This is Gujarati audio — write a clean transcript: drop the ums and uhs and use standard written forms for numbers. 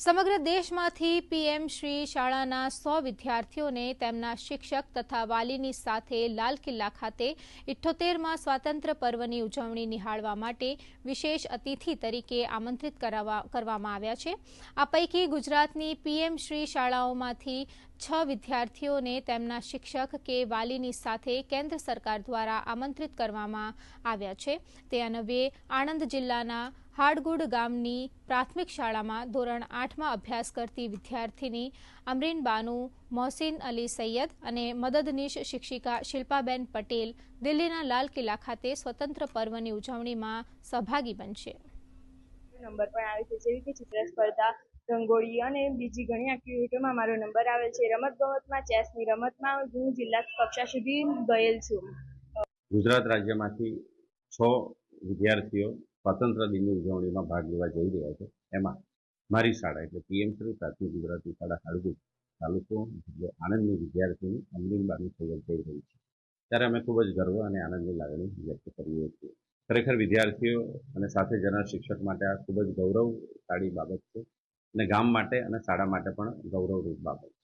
સમગ્ર દેશમાંથી પીએમ શ્રી શાળાના 100 વિદ્યાર્થીઓને તેમના શિક્ષક તથા વાલીની સાથે લાલ કિલ્લા ખાતે 78માં સ્વાતંત્ર્ય પર્વની ઉજવણી નિહાળવા માટે વિશેષ અતિથિ તરીકે આમંત્રિત કરવામાં આવ્યા છે। આ પૈકી ગુજરાતની પીએમ શ્રી શાળાઓમાંથી 6 વિદ્યાર્થીઓને તેમના શિક્ષક કે વાલીની સાથે કેન્દ્ર સરકાર દ્વારા આમંત્રિત કરવામાં આવ્યા છે। તે અન્વયે આણંદ જિલ્લાના હાડગુડ ગામની પ્રાથમિક શાળામાં ધોરણ 8માં અભ્યાસ કરતી વિદ્યાર્થીની અમરીન બાનુ, મોહસિન અલી સૈયદ અને મદદનીશ શિક્ષિકા શિલ્પાબેન પટેલ દિલ્હીના લાલ કિલ્લા ખાતે સ્વતંત્ર પર્વની ઉજવણીમાં સહભાગી બનશે। નંબર પણ આવે છે, જેવી કે ચિત્ર સ્પર્ધા, રંગોળી અને બીજી ઘણી એક્ટિવિટીમાં મારો નંબર આવે છે। રમતગમતમાં ચેસની રમતમાં હું જિલ્લા કક્ષા સુધી ગયેલ છું। ગુજરાત રાજ્યમાંથી 6 વિદ્યાર્થીઓ સ્વાતંત્ર્ય દિનની ઉજવણીમાં ભાગ લેવા જઈ રહ્યા છે। એમાં મારી શાળા એટલે પીએમ શ્રી પ્રાથમિક ગુજરાતી શાળા હાડગુડ તાલુકો જિલ્લો આણંદની વિદ્યાર્થીની અમરીન બાનુ સૈયદ જઈ રહી છે, ત્યારે અમે ખૂબ જ ગર્વ અને આનંદની લાગણી વ્યક્ત કરીએ છીએ। ખરેખર વિદ્યાર્થીઓ અને સાથે જનાર શિક્ષક માટે આ ખૂબ જ ગૌરવશાળી બાબત છે અને ગામ માટે અને શાળા માટે પણ ગૌરવરૂપ બાબત છે।